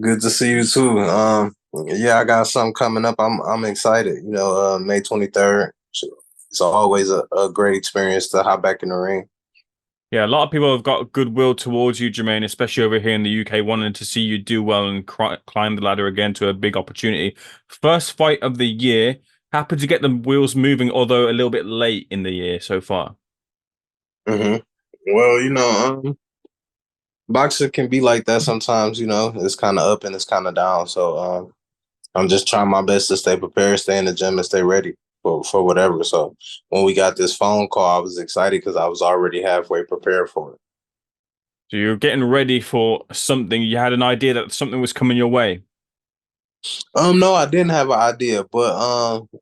Good to see you too. Yeah, I got something coming up. I'm excited. May 23rd. It's always a great experience to hop back in the ring. Yeah, a lot of people have got goodwill towards you, Jermaine, especially over here in the UK, wanting to see you do well and climb the ladder again to a big opportunity. First fight of the year. Happy to get the wheels moving, although a little bit late in the year so far. hmm Well, boxing can be like that sometimes. It's kind of up and it's kind of down. So I'm just trying my best to stay prepared, stay in the gym, and stay ready for whatever. So when we got this phone call, I was excited because I was already halfway prepared for it. So you're getting ready for something. You had an idea that something was coming your way. No, I didn't have an idea, but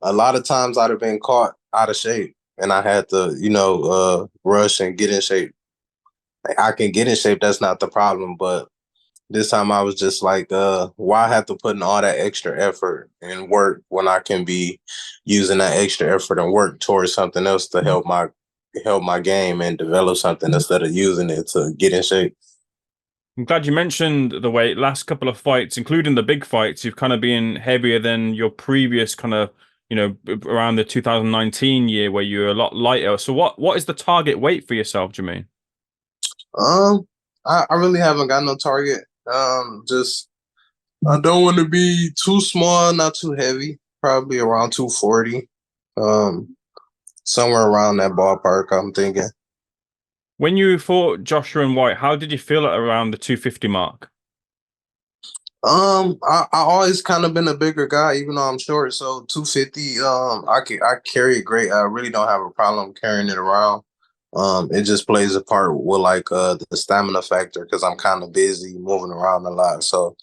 a lot of times I'd have been caught out of shape, and I had to, rush and get in shape. Like, I can get in shape, that's not the problem, but this time I was just like, why have to put in all that extra effort and work when I can be using that extra effort and work towards something else to help my game and develop something instead of using it to get in shape. I'm glad you mentioned the weight. Last couple of fights, including the big fights, you've kind of been heavier than your previous kind of, around the 2019 year where you were a lot lighter. So what is the target weight for yourself, Jermaine? Um, I really haven't got no target. Just I don't want to be too small, not too heavy. Probably around 240. Um, Somewhere around that ballpark, I'm thinking. When you fought Joshua and White, how did you feel at around the 250 mark? I always kind of been a bigger guy, even though I'm short. So 250, I carry it great. I really don't have a problem carrying it around. It just plays a part with like the stamina factor because I'm kind of busy moving around a lot. So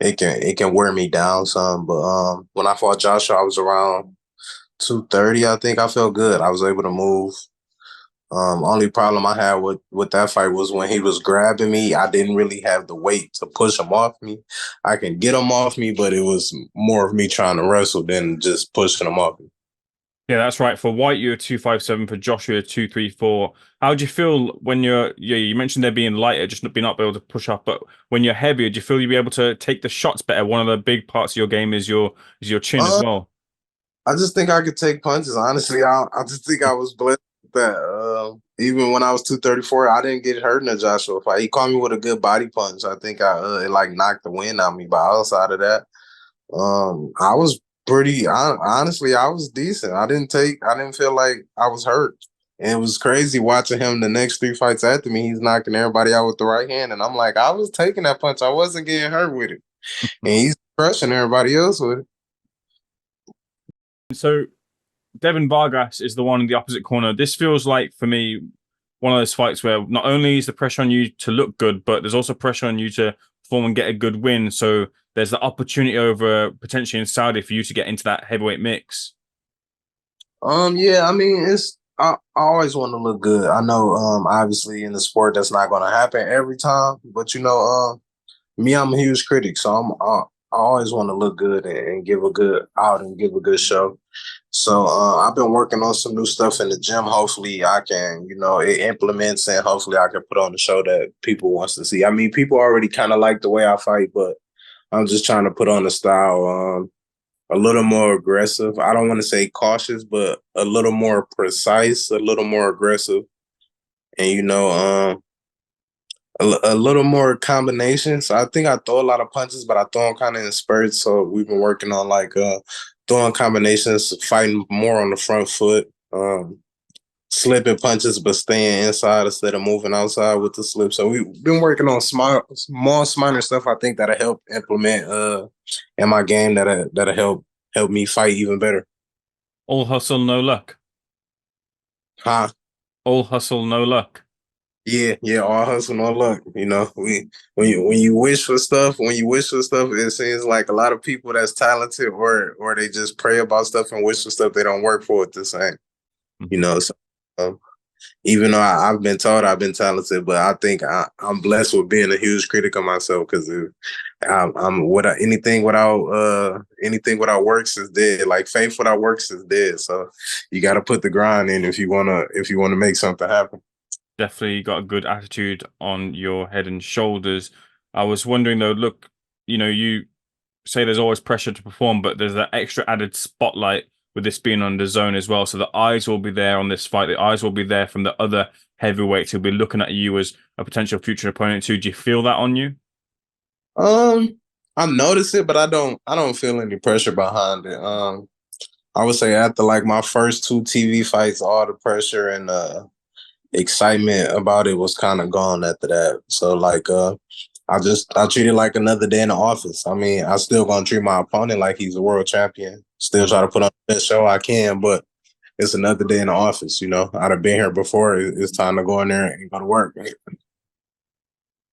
it can wear me down some. But when I fought Joshua, I was around 230. I think I felt good. I was able to move. Only problem I had with that fight was when he was grabbing me, I didn't really have the weight to push him off me. I can get him off me, but it was more of me trying to wrestle than just pushing him off me. Yeah, that's right. For White, you're 257. For Joshua, you're 234. How do you feel when you mentioned there being lighter, just not being able to push up, but when you're heavier, do you feel you'll be able to take the shots better? One of the big parts of your game is your chin as Uh, well. I just think I could take punches. Honestly, I just think I was blessed with that. Even when I was 234, I didn't get hurt in the Joshua fight. He caught me with a good body punch. I think it like knocked the wind out of me. But outside of that, I was honestly, I was decent. I didn't feel like I was hurt. And it was crazy watching him the next three fights after me. He's knocking everybody out with the right hand. And I'm like, I was taking that punch. I wasn't getting hurt with it. And he's crushing everybody else with it. So Devin Vargas is the one in the opposite corner. This feels like for me one of those fights where not only is the pressure on you to look good, but there's also pressure on you to perform and get a good win. So there's the opportunity over potentially in Saudi for you to get into that heavyweight mix. Yeah, I mean, I always want to look good. I know, obviously in the sport that's not going to happen every time, but me, I'm a huge critic, so I always want to look good and give a good out and give a good show. So I've been working on some new stuff in the gym. Hopefully, I can, it implements and hopefully I can put on the show that people wants to see. I mean, people already kind of like the way I fight, but I'm just trying to put on the style. A little more aggressive. I don't want to say cautious, but a little more precise, a little more aggressive, and a little more combinations. I think I throw a lot of punches, but I throw them kind of in spurts. So we've been working on like throwing combinations, fighting more on the front foot, slipping punches, but staying inside instead of moving outside with the slip. So we've been working on small, minor stuff. I think that'll help implement in my game. That'll help me fight even better. All hustle, no luck. Huh? All hustle, no luck. Yeah, yeah, all hustle, no luck. We when you wish for stuff, it seems like a lot of people that's talented or they just pray about stuff and wish for stuff they don't work for it the same. So um, even though I've been told I've been talented, but I think I'm blessed with being a huge critic of myself because I'm without anything without works is dead. Like faith without works is dead. So you got to put the grind in if you wanna make something happen. Definitely got a good attitude on your head and shoulders. I was wondering though, look, you say there's always pressure to perform, but there's that extra added spotlight with this being on the zone as well. So the eyes will be there on this fight. The eyes will be there from the other heavyweights who'll be looking at you as a potential future opponent too. Do you feel that on you? I notice it, but I don't feel any pressure behind it. I would say after like my first two TV fights, all the pressure and excitement about it was kind of gone after that. So like I treat it like another day in the office. I mean, I still gonna treat my opponent like he's a world champion. Still try to put on the best show I can, but it's another day in the office, you know. I'd have been here before. It's time to go in there and go to work.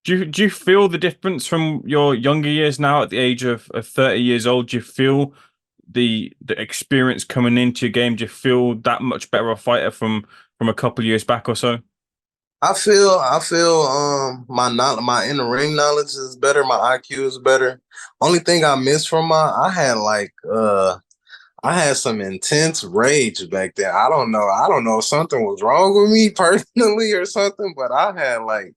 Do you feel the difference from your younger years now at the age of 30 years old? Do you feel the experience coming into your game? Do you feel that much better a fighter from a couple of years back or so? I feel my in the ring knowledge is better, my IQ is better. Only thing I missed from I had some intense rage back then. I don't know if something was wrong with me personally or something, but I had like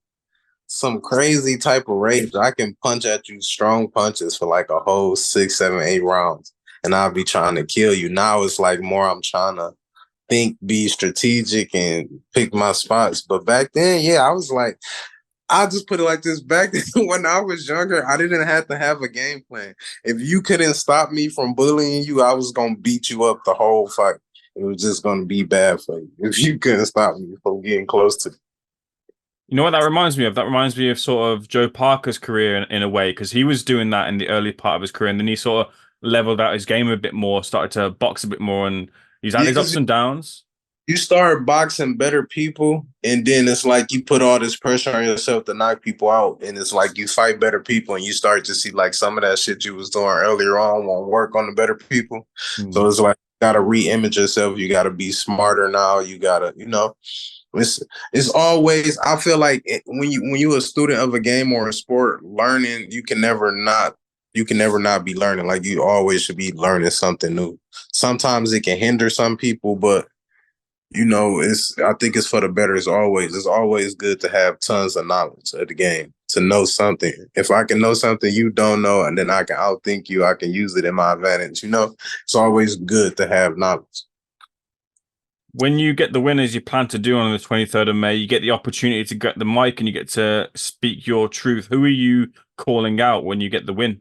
some crazy type of rage. I can punch at you strong punches for like a whole 6, 7, 8 rounds, and I'll be trying to kill you. Now it's like more I'm trying to think, be strategic, and pick my spots. But back then, yeah, I was like, I'll just put it like this. Back then, when I was younger, I didn't have to have a game plan. If you couldn't stop me from bullying you, I was going to beat you up the whole fight. It was just going to be bad for you if you couldn't stop me from getting close to me. You know what that reminds me of? That reminds me of sort of Joe Parker's career in a way, because he was doing that in the early part of his career, and then he sort of leveled out his game a bit more, started to box a bit more, and he's had Yeah, his ups 'cause and downs. you start boxing better people, and then it's like you put all this pressure on yourself to knock people out, and it's like you fight better people, and you start to see like some of that shit you was doing earlier on won't work on the better people. So it's like you gotta re-image yourself. You gotta be smarter now. You gotta, it's always. I feel like when you a student of a game or a sport, learning you can never not be learning. Like you always should be learning something new. Sometimes it can hinder some people, but I think it's for the better. It's always good to have tons of knowledge of the game, to know something. If I can know something you don't know, and then I can outthink you, I can use it in my advantage. It's always good to have knowledge. When you get the win as you plan to do on the 23rd of May, you get the opportunity to get the mic and you get to speak your truth. Who are you calling out when you get the win?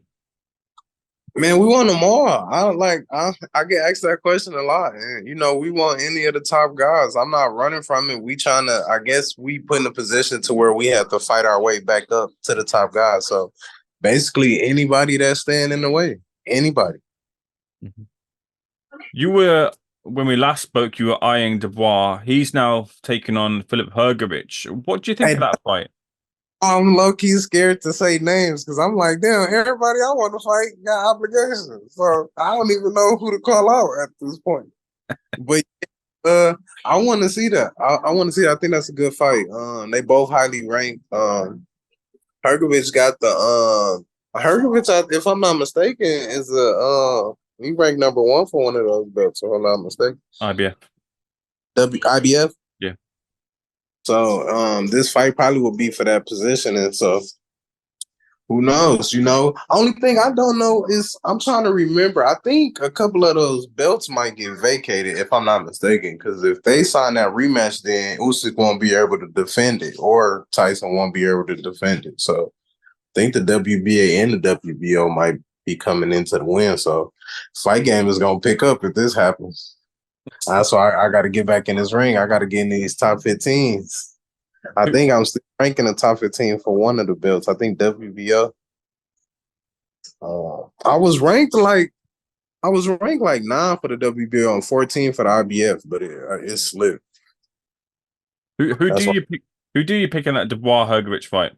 Man, we want them all. I get asked that question a lot. And, we want any of the top guys. I'm not running from it. We trying to, I guess we put in a position to where we have to fight our way back up to the top guys. So basically anybody that's staying in the way, anybody. You were, when we last spoke, you were eyeing Dubois. He's now taken on Philip Hergovich. What do you think of that fight? I'm low-key scared to say names because I'm like, damn, everybody I want to fight got obligations. So I don't even know who to call out at this point. But I want to see that. I want to see that. I think that's a good fight. They both highly ranked. Hergovich got the Hergovich, if I'm not mistaken, is he ranked number 1 for one of those belts, if I'm not mistaken. IBF. IBF? Yeah. So this fight probably will be for that position, and so who knows? Only thing I don't know is I'm trying to remember. I think a couple of those belts might get vacated, if I'm not mistaken, because if they sign that rematch, then Usyk won't be able to defend it, or Tyson won't be able to defend it. So I think the WBA and the WBO might be coming into the win. So fight game is gonna pick up if this happens. So I got to get back in this ring. I got to get in these top 15s. I think I'm still ranking the top 15 for one of the belts. I think WBO. I was ranked like 9 for the WBO and 14 for the IBF, but it slipped. Who do you pick? Who do you pick in that Dubois Hergovich fight?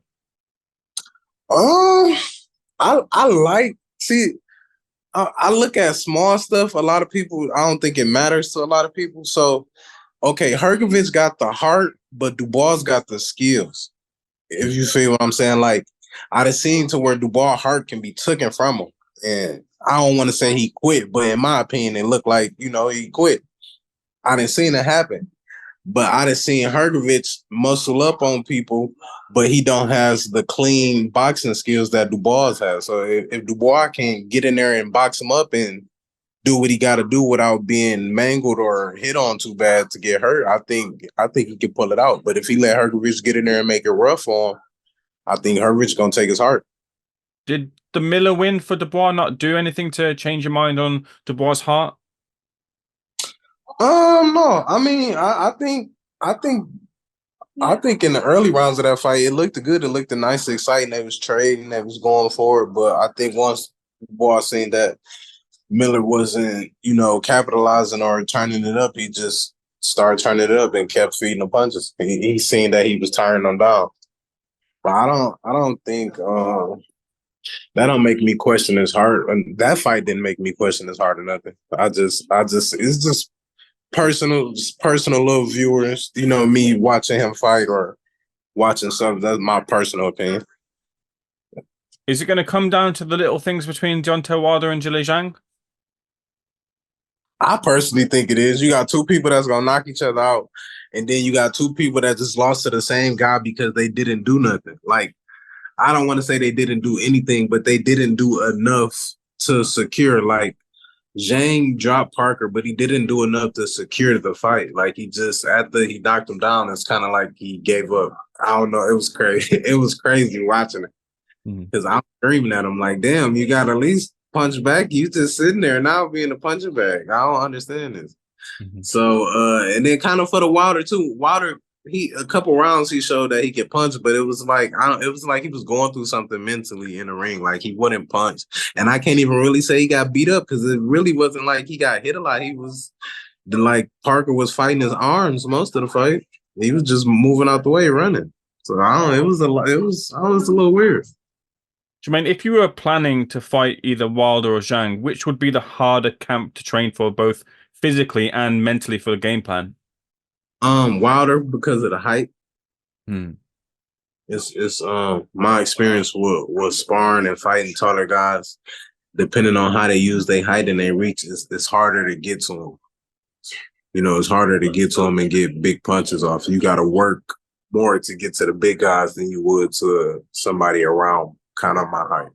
I look at small stuff. A lot of people, I don't think it matters to a lot of people. So, okay, Hergovich got the heart, but Dubois got the skills. If you feel what I'm saying, like I'd have seen to where Dubois' heart can be taken from him, and I don't want to say he quit, but in my opinion, it looked like he quit. I didn't seen it happen. But I done seen Hrgovic muscle up on people, but he don't has the clean boxing skills that Dubois has. So if Dubois can get in there and box him up and do what he got to do without being mangled or hit on too bad to get hurt, I think he can pull it out. But if he let Hrgovic get in there and make it rough on him, I think Hrgovic gonna take his heart. Did the Miller win for Dubois not do anything to change your mind on Dubois' heart? No. I mean, I think in the early rounds of that fight, it looked good. It looked nice, exciting. They was trading, they was going forward. But I think once Dubois seen that Miller wasn't, capitalizing or turning it up, he just started turning it up and kept feeding the punches. He seen that he was tiring them down. But I don't think that don't make me question his heart. And that fight didn't make me question his heart or nothing. It's just personal little viewers. Me watching him fight or watching something. That's my personal opinion. Is it going to come down to the little things between Deontay Wilder and Zhilei Zhang? I personally think it is. You got two people that's gonna knock each other out, and then you got two people that just lost to the same guy because they didn't do nothing. Like, I don't want to say they didn't do anything, but they didn't do enough to secure. Like, Zhang dropped Parker, but he didn't do enough to secure the fight. Like, he just, after he knocked him down, it's kind of like he gave up. I don't know. It was crazy. It was crazy watching it because I'm screaming at him like, "Damn, you got at least punch back. You just sitting there now being a punching bag. I don't understand this." So, and then kind of for the Wilder too. Wilder, he a couple rounds he showed that he could punch, but it was like it was like he was going through something mentally in the ring. Like, he wouldn't punch, and I can't even really say he got beat up because it really wasn't like he got hit a lot. He was like Parker was fighting his arms most of the fight. He was just moving out the way, running. So I don't. I was a little weird. Jermaine, if you were planning to fight either Wilder or Zhang, which would be the harder camp to train for, both physically and mentally for the game plan? Wilder, because of the height. Hmm. It's my experience with sparring and fighting taller guys. Depending on how they use their height and their reach, it's harder to get to them. It's harder to get to them and get big punches off. You got to work more to get to the big guys than you would to somebody around kind of my height.